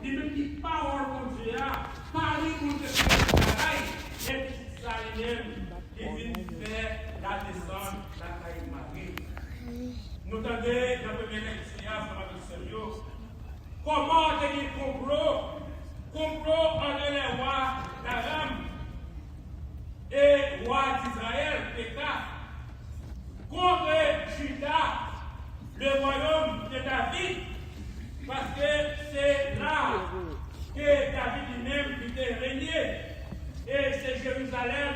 lui-même qui parole mon Dieu, Paris pour te faire travail, et puis ça lui-même, il vient faire la descente, la caille Marie. Nous entendons dans la première lecture, comment est-ce qu'il complot entre les rois d'Aram et rois d'Israël, Péka, contre Juda, le royaume de David, parce que c'est là que David lui-même était régné, et c'est Jérusalem,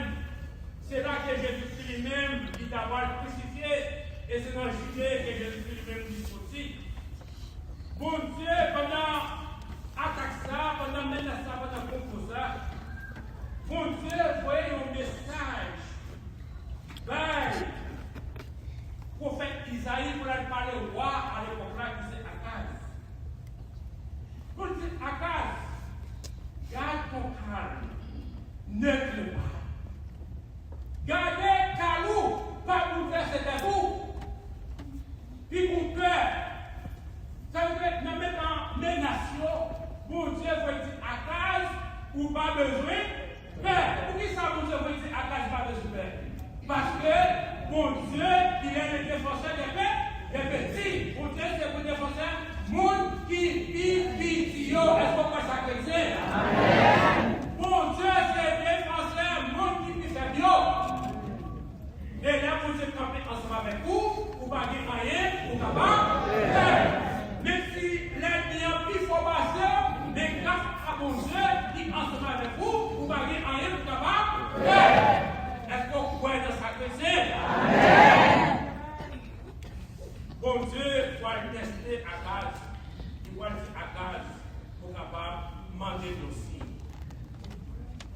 c'est là que Jésus lui-même dit d'avoir crucifié, et c'est dans Judée que Jésus lui-même dit sorti. Bon Dieu, pendant attaque ça, pendant menace ça, pendant complot ça, bon Dieu, voyez un message. Bye. Prophète Isaïe pour aller parler au roi à l'époque là qui c'est Akaz. Pour dire Akaz, garde ton calme, ne pleure pas. Gardez calou, pas bouleverser tes bouts. Puis pour peur, ça veut dire que même dans mes nations, bon Dieu veut dire Akaz ou pas besoin de peur. Pour qui ça, bon Dieu veut dire Akaz pas besoin de peur? Parce que mon Dieu, il est le défenseur des petits. Mon Dieu, c'est pour défenseur monde qui vit petit. Est-ce qu'on peut ça chrétien? Mon Dieu, c'est le défenseur monde qui vit sa bio. Et là, mon Dieu, camper ensemble avec vous, ou pas dire rien, ou capable. Même si l'ennemi a plus fort passer, mais grâce à mon Dieu, qui ensemble avec vous, ou pas dire rien, ou capable. Est-ce qu'on croit dans sa chrétien? Amen. Bon Dieu doit tester Akaz. Il doit dire Akaz pour capable de manger aussi.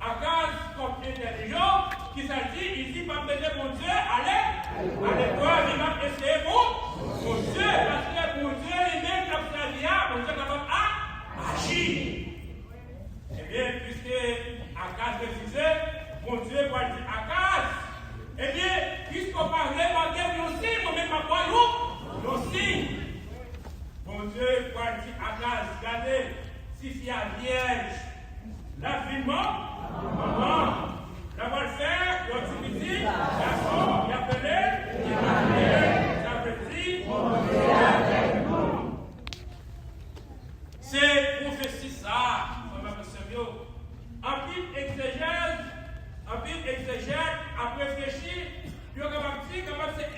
Akaz, comme intelligent, qui s'est dit, il dit, pas me dire mon Dieu, allez voir, il va essayer mon Dieu, parce que mon Dieu, il même comme ça dit, mon Dieu capable d'agir. Eh bien, puisque Akaz refusait, mon Dieu va dire Akaz, eh bien, puisqu'on parlait, ma guerre aussi, moi-même, ma voix, aussi. Mon Dieu va dire Akaz, regardez, si c'est la vierge, l'avènement, maman, la va le faire, l'autorité, garçon, il appelé, il appelé, ça veut dire, mon Dieu avec nous. C'est prophétie ça, frère Seigneur. En pile exégèse, après réfléchir, puis on va dire que c'est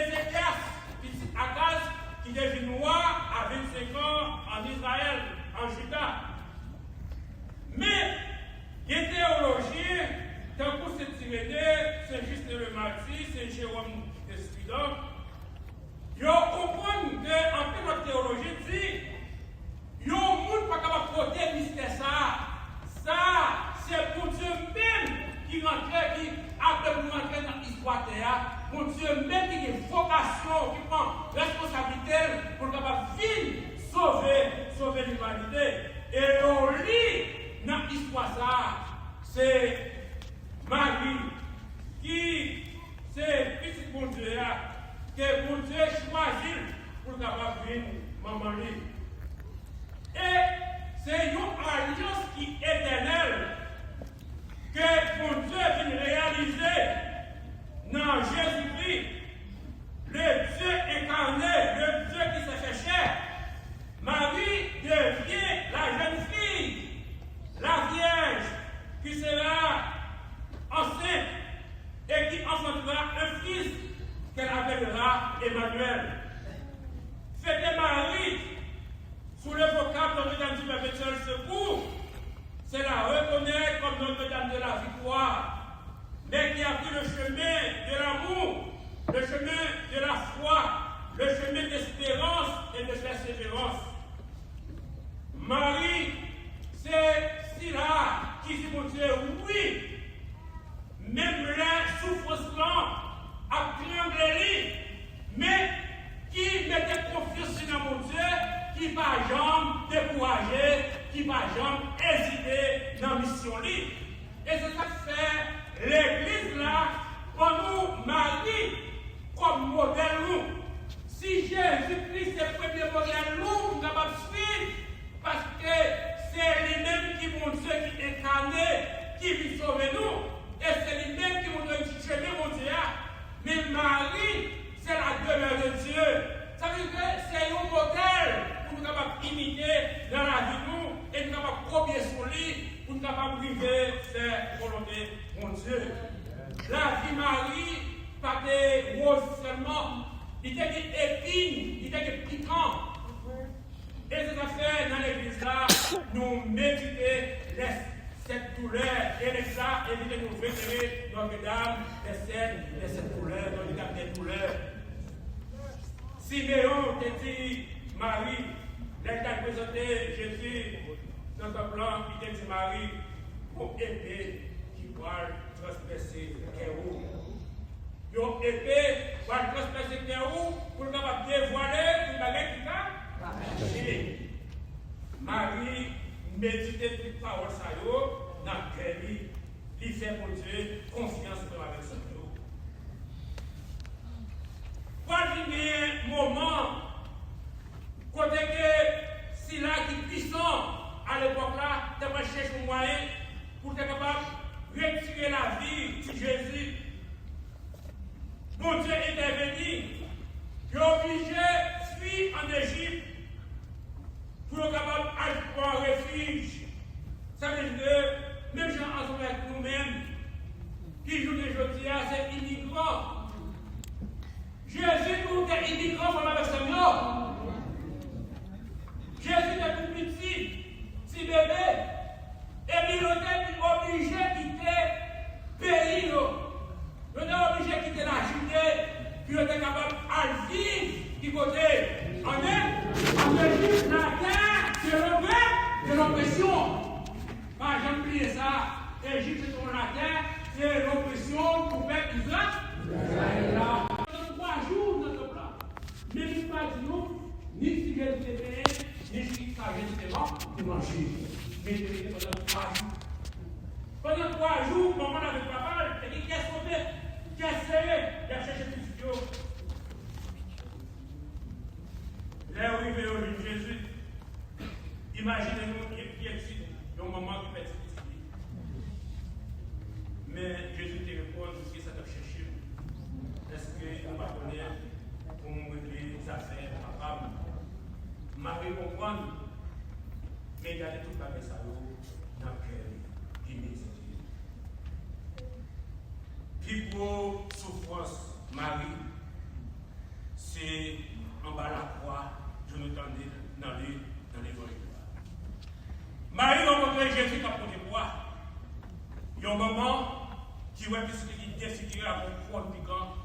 Ézéchias, petit Akaz, qui devient noir à 25 ans en Israël, en Juda. Mais, les théologiens, tant que c'est Thyrénée, c'est juste le Martyr, c'est Jérôme de Spidon, ils comprennent qu'en fait, notre théologie dit, ils ne sont pas capables de porter le mystère ça, c'est pour Dieu même qui rentre, qui après vous rentrer dans l'histoire de terre, pour Dieu même qui a une vocation, qui prend responsabilité pour capable sauver l'humanité. Et on lit dans l'histoire ça, c'est Marie qui, c'est petit bon Dieu, que bon Dieu choisit pour capable venir maman lui. Et c'est une alliance qui est éternelle que mon Dieu vient réaliser dans Jésus-Christ, le Dieu incarné, le Dieu qui s'est fait chair. Marie devient la jeune fille, la Vierge, qui sera enceinte et qui enfantera un fils qu'elle appellera Emmanuel. C'était Marie, sous le vocable de Notre-Dame du perpétuel secours, c'est la reconnaître comme Notre-Dame de la victoire, mais qui a pris le chemin de l'amour, le chemin de la foi, le chemin d'espérance et de persévérance. Marie, c'est celle-là qui dit, mon Dieu, oui, même la souffrance a trianglé, mais qui mettait confiance dans mon Dieu, qui ne va jamais décourager, qui ne va jamais hésiter dans la mission libre. Et c'est ça que fait l'Église là, pour nous, Marie, comme modèle nous. Si Jésus-Christ est le premier modèle nous, nous sommes capables de suivre, parce que imiter dans la vie nous et nous capables de copier sur lui pour nous capables de vivre faire volonté de mon Dieu. La vie Marie, pas de rose seulement, il était épine, il était piquant. Et c'est affaires dans l'église là, nous méditer cette douleur et les ça, éviter de nous vénérer Notre-Dame, cette douleur, Notre-Dame des douleurs. Siméon te dit, Marie, elle t'a présenté Jésus dans un plan, il te dit Marie, pour épée qui va transpercer le cœur. Une épée va transpercer le cœur pour ne pas dévoiler une baguette qui va. Marie méditait toute parole ça dans le cœur, il fait pour Dieu confiance avec son Dieu. Quand il y a un moment, côté que si là qui est puissant à l'époque là, tu vas chercher un moyen pour être capable de retirer la vie de Jésus. Mon Dieu est intervenu, il est obligé de fuir en Égypte pour être capable d'aller pour un refuge. Ça veut dire que même gens ensemble avec nous-mêmes, qui jouent les jeudis, c'est immigrant. Jésus nous est immigrant pour la Seigneur. Jésus est tout petit, petit bébé, et puis il était obligé de quitter le pays. Il était obligé de quitter la Judée, puis il était capable de vivre du côté. Amen. En la terre, c'est le peuple de l'oppression. Pas jamais oublier ça. Égypte, c'est la terre, c'est l'oppression pour le peuple d'Israël. Pendant 3 jours dans notre plan. Mais il ne pas dit nous, ni si j'ai été payé, ni si j'ai été mort, de manger. Mais il était pendant 3 jours. Pendant 3 jours, maman avait papa, elle dit qu'est-ce qu'on fait? Qu'est-ce que c'est? Il a cherché plus de là où il veut au de Jésus, imaginez-nous qui est ici, il y a un moment qui peut être ici. Mais Jésus te répond, ce que ça t'a cherché. Est-ce qu'il va connaître pour régler les affaires, papa? Marie comprend, mais il y a tout le bagage dans le cœur qui médite. Puis pour souffrance, Marie, c'est en bas la croix, je nous tendais dans l'évangile. Marie va montrer Jésus comme pour des bois. Il y a un moment qui va défigurer à mon croix piquant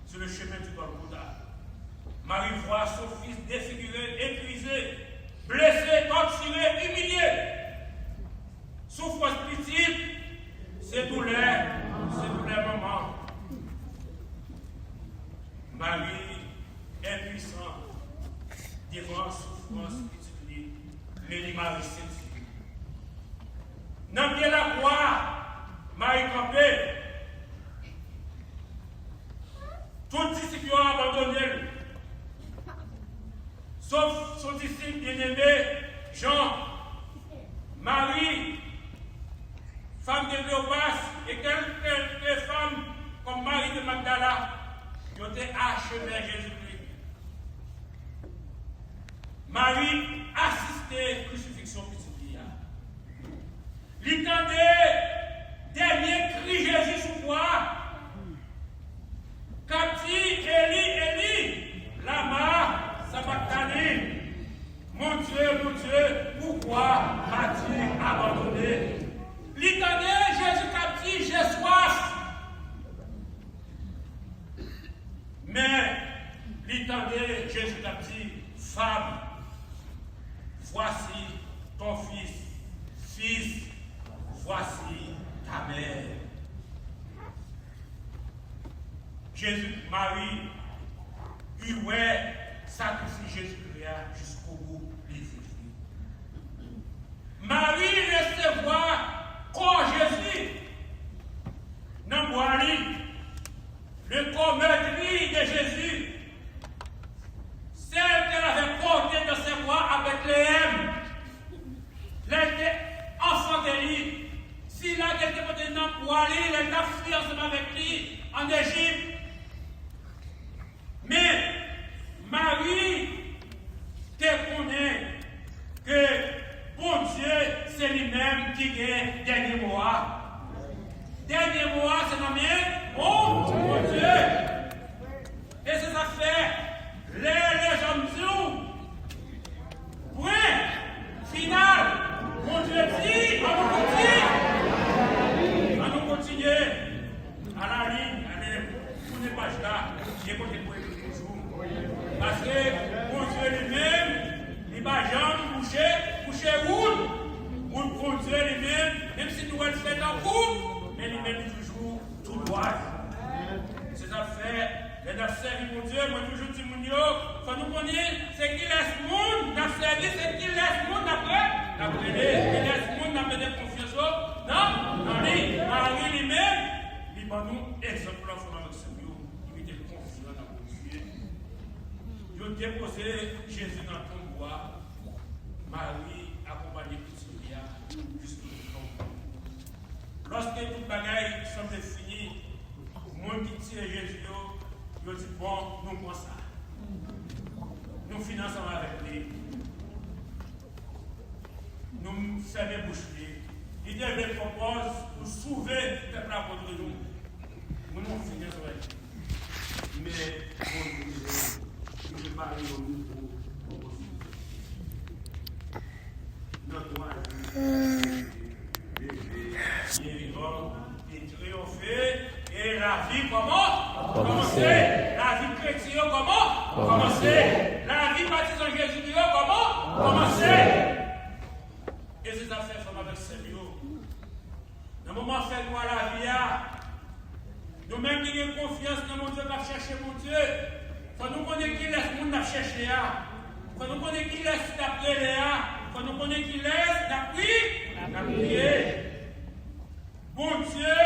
sur le chemin du Golgotha. Marie voit son fils défiguré, épuisé, blessé, torturé, humilié. Souffrance multiple, c'est douleur, maman. Marie est puissante devant la souffrance multipliée, mais Marie s'est dans la croix, Marie campée. Tout disciple a abandonné, sauf son disciple bien-aimé, Jean. Marie, femme de Cléopas, et quelques femmes comme Marie de Magdala, qui ont été achevées Jésus-Christ. Marie assistait à la crucifixion multipliée. L'entendait, dernier cri Jésus sous croix. Quand dit Élie, Élie, lama sabachthani. Mon Dieu, pourquoi m'as-tu abandonné? L'entendait Jésus qui dit, j'ai soif. Mais l'entendait Jésus qui dit, femme, voici ton fils, fils, voici ta mère. Jésus, Marie, il sacrifie Jésus-Christ jusqu'au bout des écrits. Marie recevoir corps Jésus dans le corps meurtri de Jésus, celle qu'elle avait portée dans ses bras avec les M. Elle enfant de lui. Si là, elle était portée dans le poil, elle a fui ensemble avec lui en Égypte. Mais Marie court, mais il mène toujours tout droit. C'est ça fait. Les n'a servi mon Dieu, moi toujours dis mon Dieu, faut nous connaître, c'est qui laisse le monde, n'a servi, c'est qui laisse le monde après, qui laisse le monde, n'a pas de confiance, non, Marie lui-même, il va nous exemple avec Seigneur, il était confiant dans mon Dieu. Il a déposé Jésus dans ton bois, Marie accompagnée de Sylvia jusqu'au bout. Lorsque toute bagaille semble finie, moi qui tire Jésus, je dis, bon, nous prenons ça. Nous finançons avec lui. Nous servons boucher. Il devait propose pour sauver le peuple contre nous. Nous nous finançons avec lui. Mais, bon, je vais parler au niveau notre et triompher. Et la vie comment? Commencer. La vie chrétienne comment? Commencer. La vie baptisée en Jésus comment? Commencer. Et ces affaires sont avec Seigneur. Dans le moment où fait quoi la vie, nous-mêmes qui avons confiance dans mon Dieu, qui avons cherché mon Dieu, il faut nous connaître qui laisse le monde chercher. Il faut nous connaître qui laisse d'appeler. Il faut nous connaître qui laisse d'appuyer. Bon Dieu,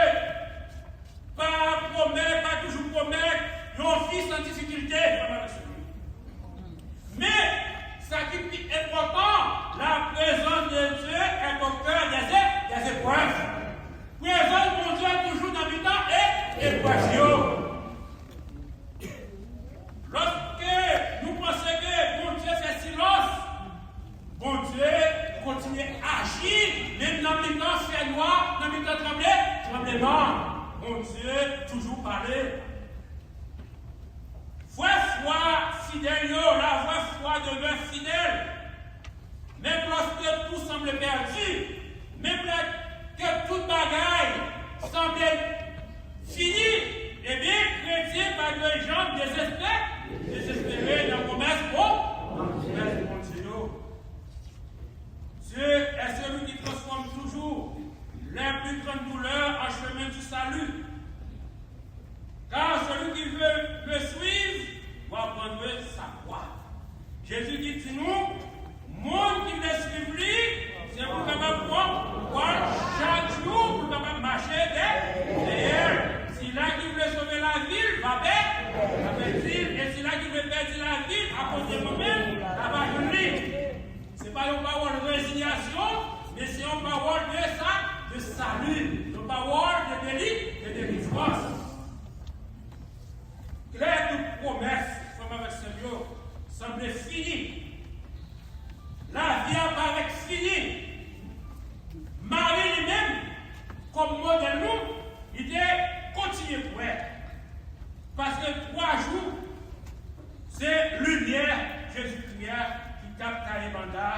pas promettre, pas toujours promettre, nos fils en difficulté. Mais, ce qui est important, la présence de Dieu est au cœur des épreuves. Présence de Dieu est toujours dans le temps et épreuve. Lorsque nous pensons que bon Dieu fait silence, bon Dieu continue à agir, même dans le temps fait noir, dans le temps tremblement. Mon Dieu, toujours parler. Vraie foi fidèle, la vraie foi demeure fidèle. Même lorsque tout semble perdu, même que toute bagaille semble finie, eh bien, chrétien, par deux gens désespérés dans la promesse, mon Dieu. Dieu est celui qui transforme toujours les plus grandes douleurs en chemin du salut. Car celui qui veut me suivre doit prendre sa croix. Jésus dit nous, monde qui me suit lui, c'est pour capable voir chaque jour pour capable marcher derrière. Si là qui veut sauver la ville, va perdre. Et si là qui veut perdre la ville, à cause de moi-même, ça va venir. Ce n'est pas une parole de résignation, mais c'est une parole de salut, une parole de délivrance. Claire de promesse, comme avec Seigneur, semblait finie. La vie apparaît finie. Marie lui-même, comme modèle nous, il était continué pour elle. Parce que 3 jours, c'est lumière, Jésus-Lumière, qui tape Taïbanda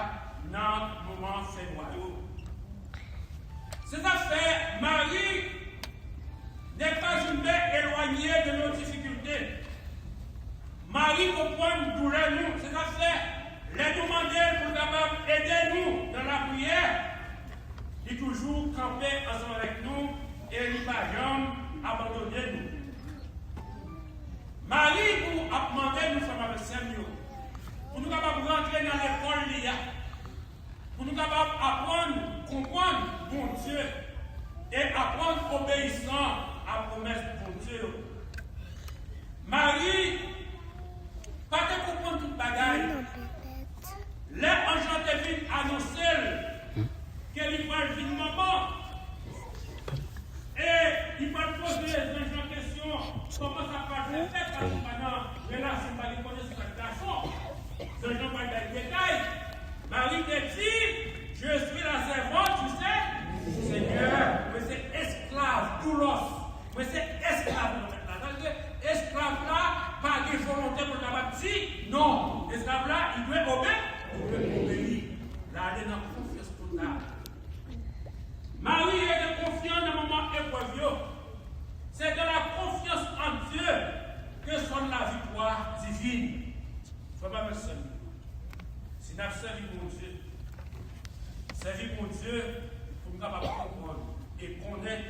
dans le moment fait noyau. C'est affaire, Marie n'est pas une mère éloignée de nos difficultés. Marie comprend nous douleur nous. C'est affaire, les demander pour capable aider nous dans la prière. Il toujours camper ensemble avec nous et il ne va jamais abandonner nous. Marie, pour demander, nous sommes avec Seigneur. Pour nous capables rentrer dans l'école, pour nous capables apprendre, comprendre mon Dieu et apprendre obéissant à la promesse de mon Dieu. Marie, pas de comprendre toute bagaille. Les anges viennent annoncer qu'elle va le vivre maman. Et il va poser les gens en question comment ça va se faire parce que maintenant, relation va les connaître sur cette garçon. Les gens vont dans les détails. Marie te dit, je suis la servante, tu sais, Seigneur, mais c'est esclave, doulos. Mais c'est esclave. Esclave là, pas de volonté pour la dire, non. Esclave là, il doit obéir. Là, il est dans la confiance totale. Marie est confiante dans le moment épreuve. C'est de la confiance en Dieu que sonne la victoire divine. Il ne faut pas me servir. Si nous avons servi mon Dieu, servir mon Dieu, pour nous capables de comprendre et connaître,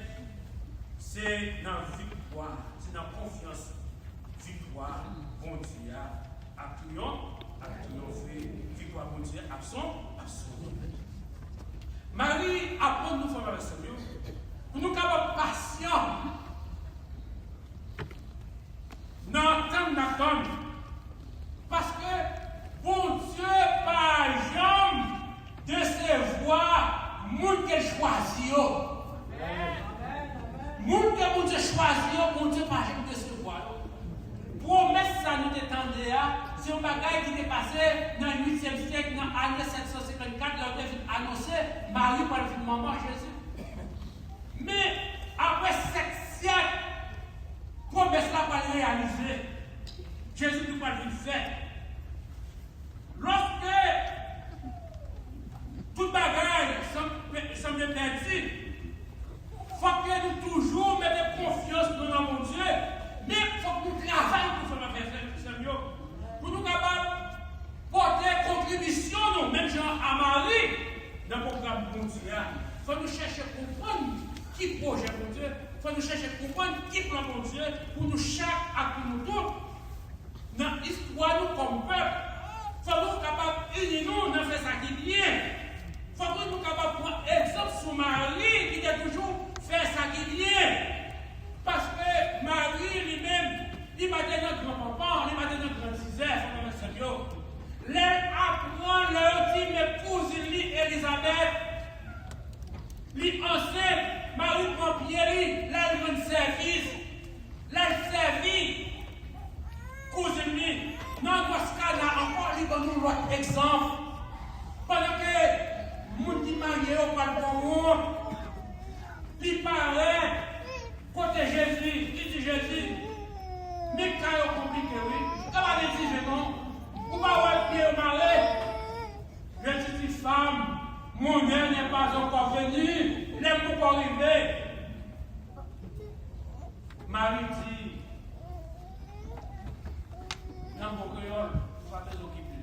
c'est dans la victoire, c'est dans la confiance. Victoire, bon Dieu, à triompher, victoire, bon Dieu, absent. Marie apprend nous faire avec Seigneur, pour nous capables patients, n'attendre, parce que bon Dieu, par exemple, de ses voix, moun que choisi. Moun que bon Dieu choisi, bon Dieu par exemple de ses voix. Promesse ça nous détendait, c'est un bagage qui est passé dans le 8e siècle, dans l'année 754, là où il a annoncé Marie pour le maman Jésus. Mais après 7 siècles, promesse là va le réaliser. Jésus ne va le faire. Lorsque tout bagage semble perdu, il faut que nous toujours mettions confiance dans mon Dieu. Mais il faut que nous travaillions pour faire Seigneur. Pour nous capables de porter contribution, nous, même gens à Marie, dans le programme de Dieu. Il faut nous chercher à comprendre qui projet mon Dieu. Il faut nous chercher à comprendre qui plan mon Dieu. Pour nous chaque à nous tous. Dans l'histoire, nous comme peuple, il faut nous capables d'unir nous dans faire ça qui est bien. Il faut que nous capables de prendre exemple sur Marie qui a toujours fait ça qui est bien. Parce que Marie lui-même, il m'a donné notre grand-papa, il m'a donné notre grand-tisère, son Seigneur. Elle apprend, leur dit, mes cousines, Elisabeth, lui enceinte, Marie prend Pierre, là, elle rend service, là, elle servit, cousine, dans ce cas-là, encore, il donne nous l'autre exemple. Pendant que, mon qui marié au balcon, il paraît, côté Jésus, qui dit Jésus, mais quand il est compliqué, oui. Comment on dit Jésus, non? Ou pas avoir pied au marais? Je dis, femme, mon heure n'est pas encore venue, l'aime pas arriver. Marie dit, dans mon créole, sois très occupé.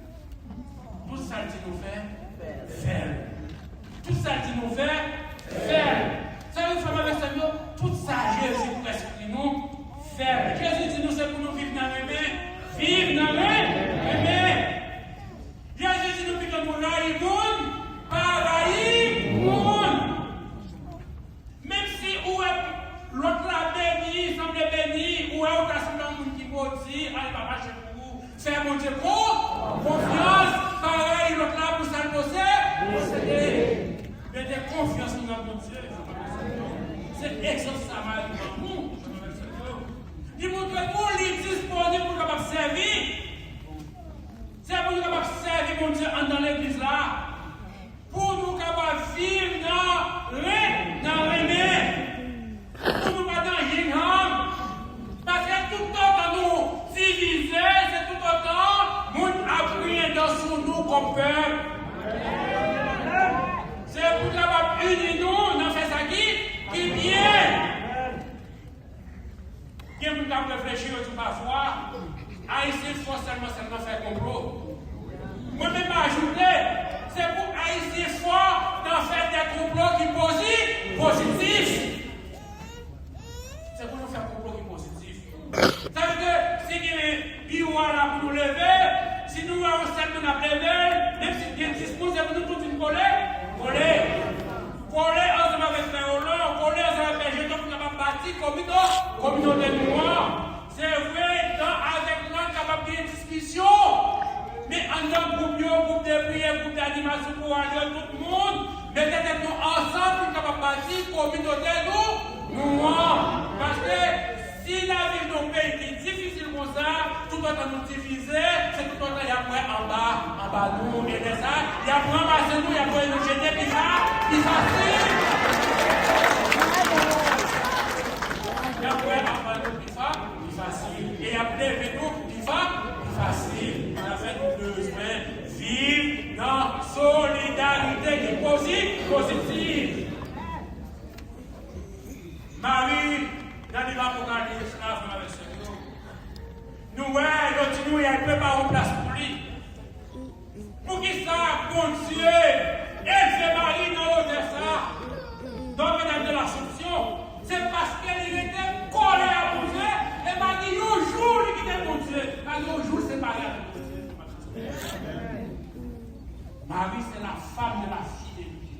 Tout ça dit nous faire. Tout ça dit nous faire. Ça veut faire avec Seigneur, tout ça, Jésus pour exprimer nous, faire. Jésus dit nous, c'est pour nous vivre dans le mains. Vivre dans le mains. Jésus dit nous, que nous laïs monde, pas laïs monde. Même si l'autre l'a béni, semble béni, ou est au cas d'un monde qui maudit, allez, papa, chez vous, faire mon Dieu confiance, pareil, l'autre là pour ça le posséder. Mettez confiance dans mon Dieu. C'est exaucement Marie pour nous. Il montre que nous, il est disponible pour nous servir. C'est pour nous servir, mon Dieu, dans l'église là. Pour nous capables vivre dans les mains. Pour nous pas dans une parce que tout le temps nous diviser, c'est tout le temps nous appuyer sur nous comme peuple. C'est pour nous capables unir nous dans faire ça qui vient. Qui est pour nous réfléchir tout parfois. Haïtien faut seulement faire complot. Moi-même ajouter, c'est pour Haïtien fort d'en faire des complots qui positifs. C'est pour nous faire complot qui positifs. Ça veut dire, si il y a un bureau là pour nous lever, si nous avons un certain nombre de lever, même si il y a un discours, c'est pour nous tous une coller ensemble avec Féolon, coller ensemble avec les gens qui sont bâtis, communauté noire. C'est vrai, avec nous, capable de discussion. Mais en tant que groupe de prière, groupe d'animation pour aller tout le monde, mettez-nous ensemble pour capable de bâtir communauté noire. Parce que si la vie dans le pays est difficile comme ça, tout le temps nous diviser, c'est tout le temps il y a quoi en bas nous, et ça, il y a quoi en bas nous, il y a quoi nous jeter, puis facile. Il y a quoi en bas nous, puis facile. Et après, nous, puis facile. On a fait besoin vivre dans solidarité qui est positive. Marie, dans l'Apocalypse, avec Seigneur. Nous, il y a peu pas en place pour lui. Pour qui ça, bon Dieu, elle fait Marie dans l'autre ça. Donc, mesdames de la Marie, c'est la femme de la fidélité.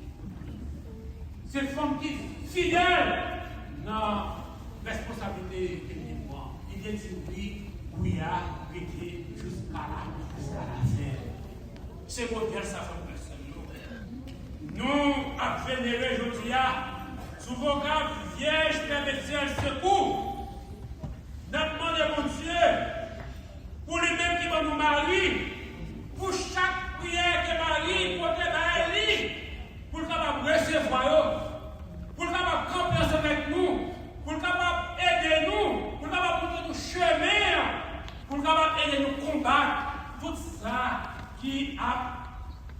C'est une femme qui est fidèle dans la responsabilité qu'il prend. Il vient de lui, bouillard, pété jusqu'à la fin. C'est modèle, ça fait personne. Nous, à vénérer aujourd'hui, sous vos graves, Vierge perpétuelle secours, nous demandons mon Dieu, pour lui-même qui va nous marier, pour chaque prière que Marie porte vers elle, pour capable recevoir, pour capable camper avec nous, pour capable aider nous, pour capable montrer nous chemin, pour capable aider nous combattre tout ça qui a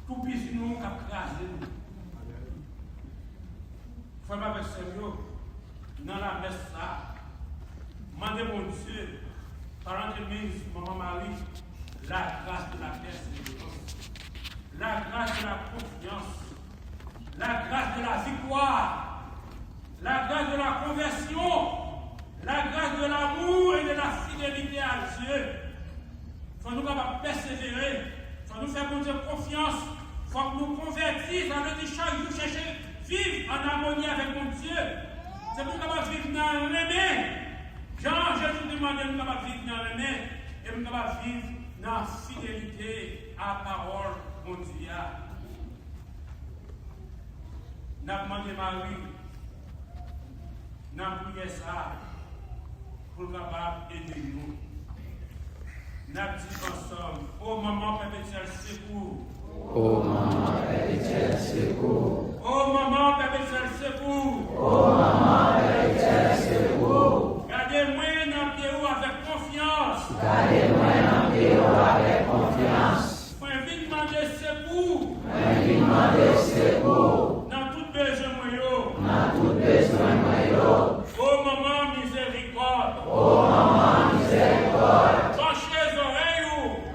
tout bis nous, qui a crasé nous. Frère avec Seigneur, dans la messe ça, demandez mon Dieu, par l'entremise, Maman Marie, la grâce de la persévérance, la grâce de la confiance, la grâce de la victoire, la grâce de la conversion, la grâce de l'amour et de la fidélité à Dieu. Il faut nous capables persévérer, il faut nous faire mon Dieu confiance, il faut que nous convertissions, ça veut dire chaque jour chercher, vivre en harmonie avec mon Dieu. C'est pour nous vivre dans les mains. Jean, Jésus demandait de nous vivre dans les mains et nous vivre dans la fidélité à la parole mondiale. Nous avons demandé Marie, nous avons prié ça pour aider nous. Nous avons dit ensemble, ô maman perpétuelle secours. Ô maman perpétuelle secours. Ô maman perpétuelle secours. Ô maman perpétuelle secours. Gardez-moi dans le pied avec confiance. Gardez-moi dans le pied avec confiance. Moi, je demander secours. Moi, je demander secours. Dans tout besoin, moi. Dans tout besoin, moi. Ô maman miséricorde. Ô maman miséricorde. Penchez les oreilles.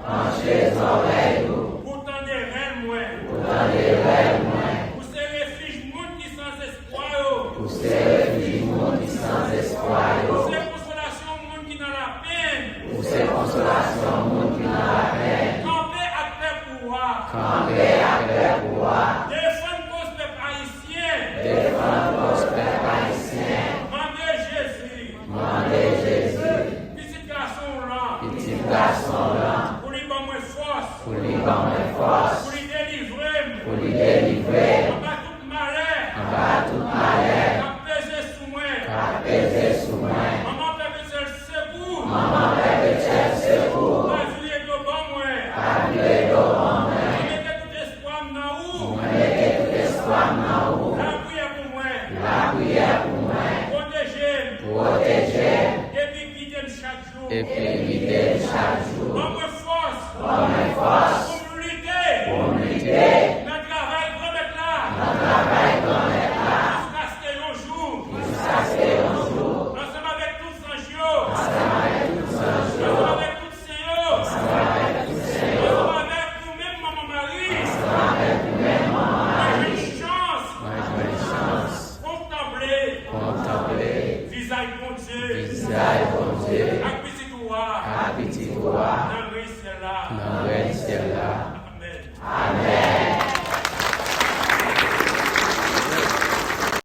Penchez les oreilles. Pourtant des rêves, moi. Pourtant des rêves, moi. Pour ces refuges, monde qui sans espoir. Pour ces refuges, monde qui sans espoir. Pour ces consolations, monde qui dans la peine. Pour ces consolations, monde qui dans la peine. Camper à paix pouvoir. Camper à paix pouvoir. Défendre cause peuple haïtien. Défendre cause peuple haïtien. Mandez Jésus. Mandez Jésus. Petit garçon là. Petit garçon là. Pour lui donner moins force. Pour lui donner force. Pour lui délivrer. Pour lui délivrer. En bas tout malheur. En bas tout malheur. Qu'a pesé sous moi. Qu'a pesé sous moi. Maman perpétuelle secours. Maman perpétuelle secours. Pas oublier de bon moi. Pas oublier de bon moi. On mettait tout espoir dans où. On mettait tout espoir dans où. La prière pour moi. La prière pour moi. Protéger. Protéger. Et puis guider chaque jour. Et puis guider chaque jour. Donne-moi force. Donne-moi force. Pour lutter. Pour lutter. Dans le travail, remettre là. Dans le travail, remettre là. Jusqu'à ce qu'il y ait un jour. Jusqu'à ce qu'il y ait un jour. Ensemble avec tous les anges. Ensemble avec tous les anges. Ensemble avec tous les seigneurs. Ensemble avec tous les seigneurs. Ensemble avec nous-mêmes, Maman Marie. Ensemble avec nous-mêmes, Maman Moi, Marie. j'ai une chance. Moi, j'ai une chance. Contempler. Contempler. Visage bon Dieu. Visage bon Dieu. Avec petit doigt. À petit doigt.